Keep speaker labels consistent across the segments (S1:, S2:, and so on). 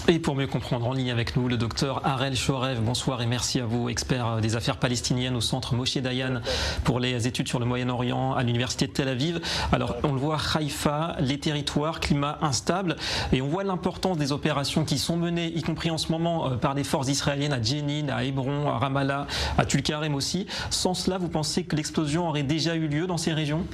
S1: Et pour mieux comprendre, en ligne avec nous, le docteur Harel Chorev. Bonsoir et merci à vous, expert des affaires palestiniennes au centre Moshe Dayan pour les études sur le Moyen-Orient à l'université de Tel Aviv. Alors, on le voit, Haïfa, les territoires, climat instable, et on voit l'importance des opérations qui sont menées, y compris en ce moment par des forces israéliennes à Jenin, à Hébron, à Ramallah, à Tulkarem aussi. Sans cela, vous pensez que l'explosion aurait déjà eu lieu dans ces régions ?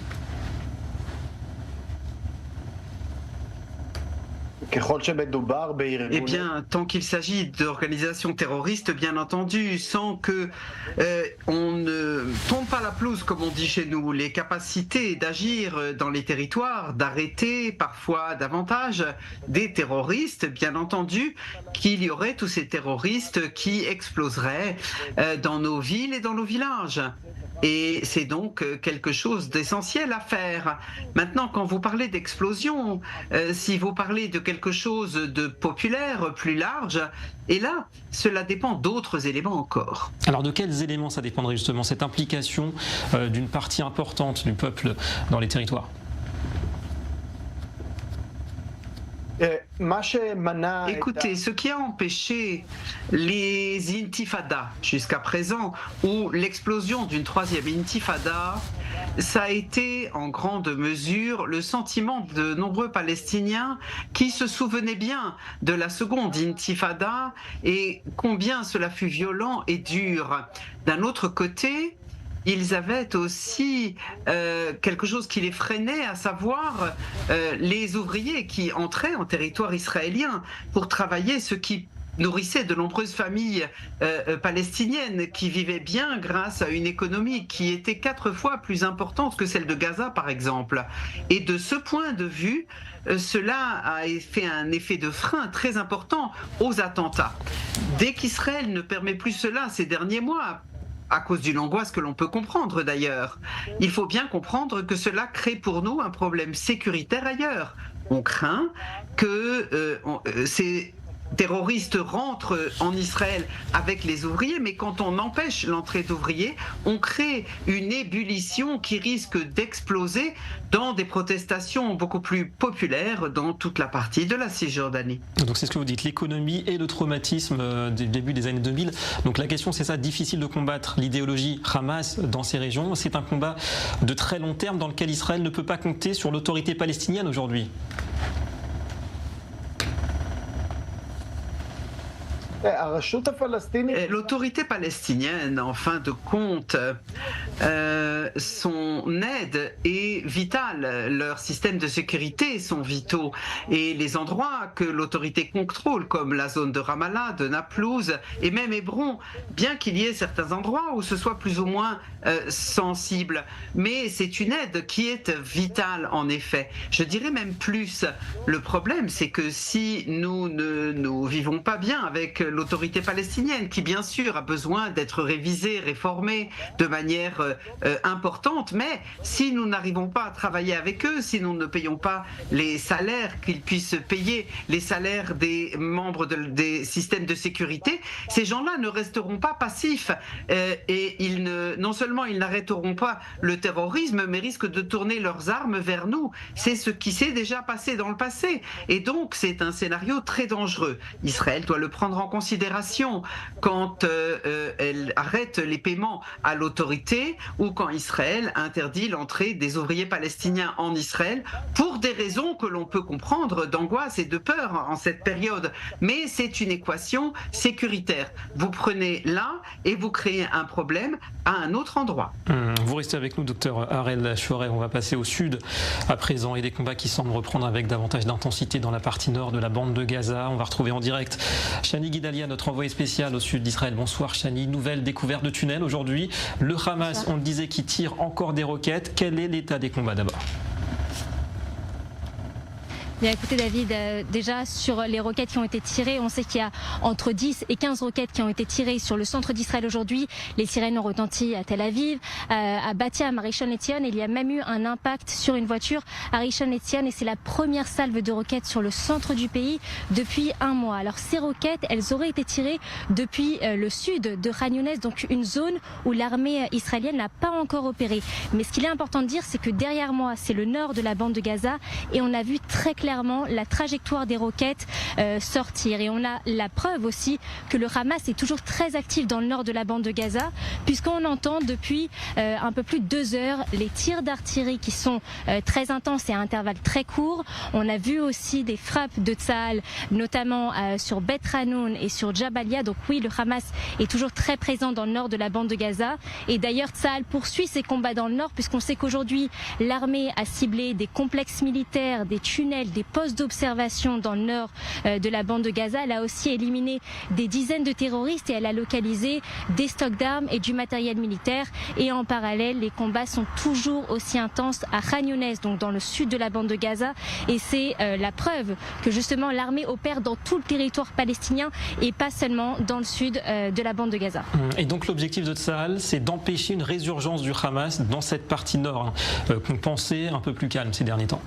S2: Eh bien, tant qu'il s'agit d'organisations terroristes, bien entendu, sans que on ne tombe pas la pelouse, comme on dit chez nous, les capacités d'agir dans les territoires, d'arrêter parfois davantage des terroristes, bien entendu, qu'il y aurait tous ces terroristes qui exploseraient dans nos villes et dans nos villages. Et c'est donc quelque chose d'essentiel à faire. Maintenant, quand vous parlez d'explosion, si vous parlez de quelque chose de populaire, plus large, et là, cela dépend d'autres éléments encore.
S1: Alors de quels éléments ça dépendrait justement, cette implication d'une partie importante du peuple dans les territoires ?
S2: Écoutez, ce qui a empêché les intifadas jusqu'à présent, ou l'explosion d'une troisième intifada, ça a été en grande mesure le sentiment de nombreux Palestiniens qui se souvenaient bien de la seconde intifada et combien cela fut violent et dur. D'un autre côté, ils avaient aussi quelque chose qui les freinait, à savoir les ouvriers qui entraient en territoire israélien pour travailler, ce qui nourrissait de nombreuses familles palestiniennes qui vivaient bien grâce à une économie qui était 4 fois plus importante que celle de Gaza, par exemple. Et de ce point de vue, cela a fait un effet de frein très important aux attentats. Dès qu'Israël ne permet plus cela ces derniers mois, à cause d'une angoisse que l'on peut comprendre d'ailleurs, il faut bien comprendre que cela crée pour nous un problème sécuritaire ailleurs. On craint que ces terroristes rentrent en Israël avec les ouvriers, mais quand on empêche l'entrée d'ouvriers, on crée une ébullition qui risque d'exploser dans des protestations beaucoup plus populaires dans toute la partie de la Cisjordanie.
S1: Donc c'est ce que vous dites, l'économie et le traumatisme du début des années 2000. Donc la question c'est ça, difficile de combattre l'idéologie Hamas dans ces régions. C'est un combat de très long terme dans lequel Israël ne peut pas compter sur l'autorité palestinienne aujourd'hui.
S2: L'autorité palestinienne, en fin de compte, son aide est vitale. Leurs systèmes de sécurité sont vitaux. Et les endroits que l'autorité contrôle, comme la zone de Ramallah, de Naplouse et même Hébron, bien qu'il y ait certains endroits où ce soit plus ou moins sensible, mais c'est une aide qui est vitale en effet. Je dirais même plus. Le problème, c'est que si nous ne vivons pas bien avec l'autorité palestinienne, qui bien sûr a besoin d'être révisée, réformée de manière importante, mais si nous n'arrivons pas à travailler avec eux, si nous ne payons pas les salaires qu'ils puissent payer, les salaires des membres des systèmes de sécurité, ces gens-là ne resteront pas passifs et non seulement ils n'arrêteront pas le terrorisme, mais risquent de tourner leurs armes vers nous. C'est ce qui s'est déjà passé dans le passé. Et donc c'est un scénario très dangereux. Israël doit le prendre en considération quand elle arrête les paiements à l'autorité ou quand Israël interdit l'entrée des ouvriers palestiniens en Israël pour des raisons que l'on peut comprendre d'angoisse et de peur en cette période. Mais c'est une équation sécuritaire. Vous prenez là et vous créez un problème à un autre endroit.
S1: Vous restez avec nous, docteur Harel Chorev. On va passer au sud à présent et des combats qui semblent reprendre avec davantage d'intensité dans la partie nord de la bande de Gaza. On va retrouver en direct Shani Guidalia, notre envoyé spécial au sud d'Israël. Bonsoir Shani. Nouvelle découverte de tunnel aujourd'hui. Le Hamas, on le disait, qui tire encore des roquettes. Quel est l'état des combats d'abord ?
S3: Bien, écoutez David, déjà sur les roquettes qui ont été tirées, on sait qu'il y a entre 10 et 15 roquettes qui ont été tirées sur le centre d'Israël aujourd'hui. Les sirènes ont retenti à Tel Aviv, à Bat-Yam, à Rishon LeZion. Il y a même eu un impact sur une voiture à Rishon LeZion et c'est la première salve de roquettes sur le centre du pays depuis un mois. Alors ces roquettes, elles auraient été tirées depuis le sud de Khan Younes, donc une zone où l'armée israélienne n'a pas encore opéré. Mais ce qu'il est important de dire, c'est que derrière moi, c'est le nord de la bande de Gaza et on a vu très clairement clairement la trajectoire des roquettes sortir. Et on a la preuve aussi que le Hamas est toujours très actif dans le nord de la bande de Gaza, puisqu'on entend depuis un peu plus de 2 heures les tirs d'artillerie qui sont très intenses et à intervalles très courts. On a vu aussi des frappes de Tsahal, notamment sur Beth Hanoun et sur Jabalia. Donc oui, le Hamas est toujours très présent dans le nord de la bande de Gaza. Et d'ailleurs, Tsahal poursuit ses combats dans le nord, puisqu'on sait qu'aujourd'hui, l'armée a ciblé des complexes militaires, des tunnels, des postes d'observation dans le nord de la bande de Gaza. Elle a aussi éliminé des dizaines de terroristes et elle a localisé des stocks d'armes et du matériel militaire. Et en parallèle, les combats sont toujours aussi intenses à Khan Younes, donc dans le sud de la bande de Gaza. Et c'est la preuve que justement l'armée opère dans tout le territoire palestinien et pas seulement dans le sud de la bande de Gaza.
S1: Et donc l'objectif de Tsahal, c'est d'empêcher une résurgence du Hamas dans cette partie nord qu'on pensait un peu plus calme ces derniers temps.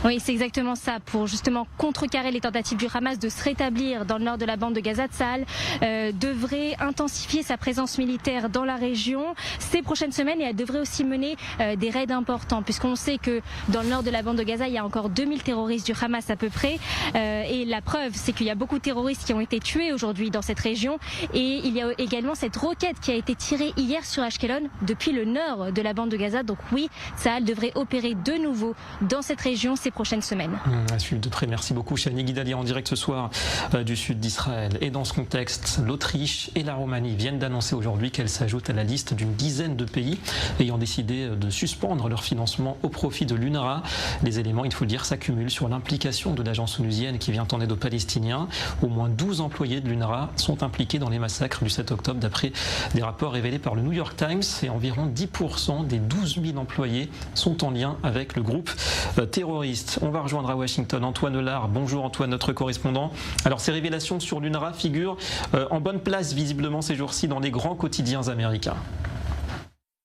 S3: Oui, c'est exactement ça. Pour justement contrecarrer les tentatives du Hamas de se rétablir dans le nord de la bande de Gaza, Tsahal devrait intensifier sa présence militaire dans la région ces prochaines semaines, et elle devrait aussi mener des raids importants, puisqu'on sait que dans le nord de la bande de Gaza, il y a encore 2000 terroristes du Hamas à peu près. Et la preuve, c'est qu'il y a beaucoup de terroristes qui ont été tués aujourd'hui dans cette région. Et il y a également cette roquette qui a été tirée hier sur Ashkelon depuis le nord de la bande de Gaza. Donc oui, Tsahal devrait opérer de nouveau dans cette région ces prochaines semaines.
S1: À suivre de près. Merci beaucoup, Shani Guidalia, en direct ce soir du sud d'Israël. Et dans ce contexte, l'Autriche et la Roumanie viennent d'annoncer aujourd'hui qu'elles s'ajoutent à la liste d'une dizaine de pays ayant décidé de suspendre leur financement au profit de l'UNRWA. Les éléments, il faut le dire, s'accumulent sur l'implication de l'agence onusienne qui vient en aide aux Palestiniens. Au moins 12 employés de l'UNRWA sont impliqués dans les massacres du 7 octobre, d'après des rapports révélés par le New York Times. Et environ 10% des 12 000 employés sont en lien avec le groupe terroriste. On va rejoindre à Washington Antoine Lard. Bonjour Antoine, notre correspondant. Alors ces révélations sur l'UNRWA figurent en bonne place visiblement ces jours-ci dans les grands quotidiens américains.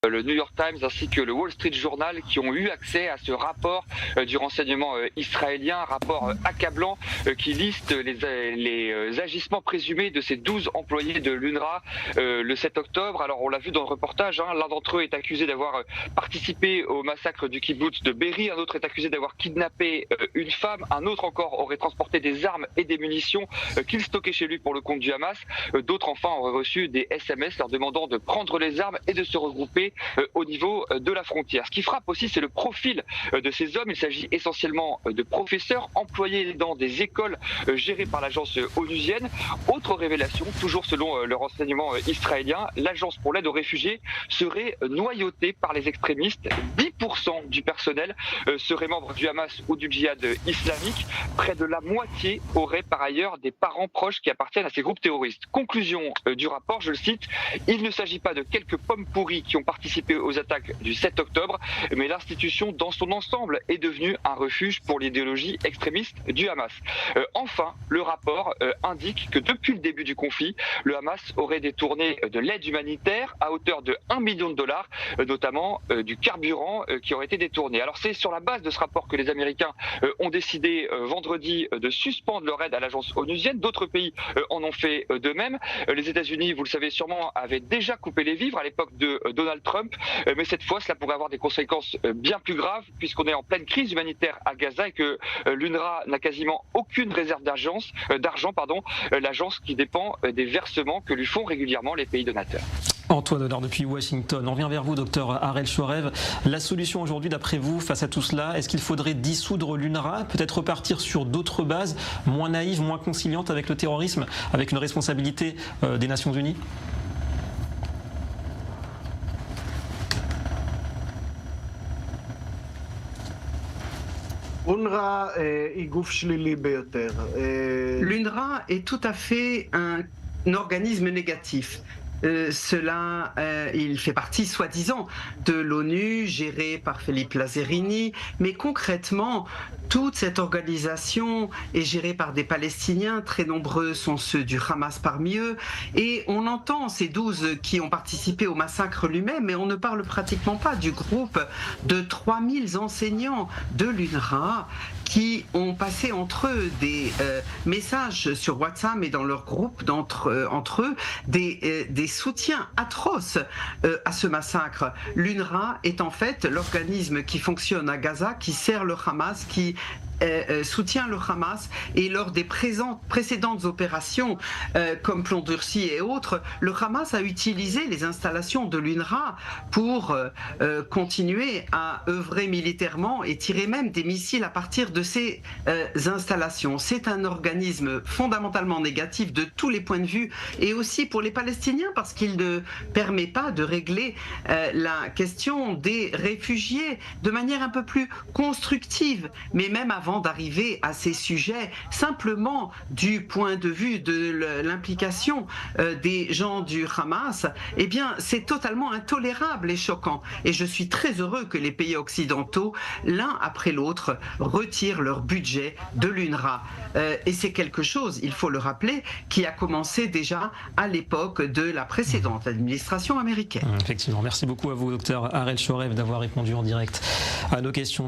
S4: Le New York Times ainsi que le Wall Street Journal qui ont eu accès à ce rapport du renseignement israélien, un rapport accablant qui liste les agissements présumés de ces 12 employés de l'UNRWA le 7 octobre. Alors on l'a vu dans le reportage, l'un d'entre eux est accusé d'avoir participé au massacre du kibbutz de Be'eri, un autre est accusé d'avoir kidnappé une femme, un autre encore aurait transporté des armes et des munitions qu'il stockait chez lui pour le compte du Hamas. D'autres enfin auraient reçu des SMS leur demandant de prendre les armes et de se regrouper au niveau de la frontière. Ce qui frappe aussi, c'est le profil de ces hommes. Il s'agit essentiellement de professeurs employés dans des écoles gérées par l'agence onusienne. Autre révélation, toujours selon le renseignement israélien, l'agence pour l'aide aux réfugiés serait noyautée par les extrémistes. 10% du personnel serait membre du Hamas ou du djihad islamique. Près de la moitié aurait par ailleurs des parents proches qui appartiennent à ces groupes terroristes. Conclusion du rapport, je le cite, il ne s'agit pas de quelques pommes pourries qui ont participé aux attaques du 7 octobre, mais l'institution dans son ensemble est devenue un refuge pour l'idéologie extrémiste du Hamas. Enfin, le rapport indique que depuis le début du conflit, le Hamas aurait détourné de l'aide humanitaire à hauteur de $1 million, notamment du carburant qui aurait été détourné. Alors c'est sur la base de ce rapport que les Américains ont décidé vendredi de suspendre leur aide à l'agence onusienne. D'autres pays en ont fait de même. Les États-Unis, vous le savez sûrement, avaient déjà coupé les vivres à l'époque de Donald Trump, mais cette fois cela pourrait avoir des conséquences bien plus graves puisqu'on est en pleine crise humanitaire à Gaza et que l'UNRWA n'a quasiment aucune réserve d'argent, l'agence qui dépend des versements que lui font régulièrement les pays donateurs.
S1: Antoine Lard depuis Washington. On revient vers vous, docteur Harel Shorev. La solution aujourd'hui, d'après vous, face à tout cela, est-ce qu'il faudrait dissoudre l'UNRWA, peut-être repartir sur d'autres bases, moins naïves, moins conciliantes avec le terrorisme, avec une responsabilité des Nations Unies ?
S2: L'UNRWA est tout à fait un organisme négatif. Il fait partie, soi-disant, de l'ONU, gérée par Philippe Lazzarini, mais concrètement, toute cette organisation est gérée par des Palestiniens, très nombreux sont ceux du Hamas parmi eux, et on entend ces 12 qui ont participé au massacre lui-même, mais on ne parle pratiquement pas du groupe de 3000 enseignants de l'UNRWA qui ont passé entre eux des messages sur WhatsApp et dans leur groupe entre eux, des soutiens atroces à ce massacre. L'UNRWA est en fait l'organisme qui fonctionne à Gaza, qui sert le Hamas, qui soutient le Hamas, et lors des précédentes opérations comme Plomb Durci et autres, le Hamas a utilisé les installations de l'UNRWA pour continuer à œuvrer militairement et tirer même des missiles à partir de ces installations. C'est un organisme fondamentalement négatif de tous les points de vue, et aussi pour les Palestiniens parce qu'il ne permet pas de régler la question des réfugiés de manière un peu plus constructive, mais même avant d'arriver à ces sujets, simplement du point de vue de l'implication des gens du Hamas, eh bien c'est totalement intolérable et choquant. Et je suis très heureux que les pays occidentaux, l'un après l'autre, retirent leur budget de l'UNRWA. Et c'est quelque chose, il faut le rappeler, qui a commencé déjà à l'époque de la précédente administration américaine.
S1: Effectivement. Merci beaucoup à vous, docteur Harel Chorev, d'avoir répondu en direct à nos questions.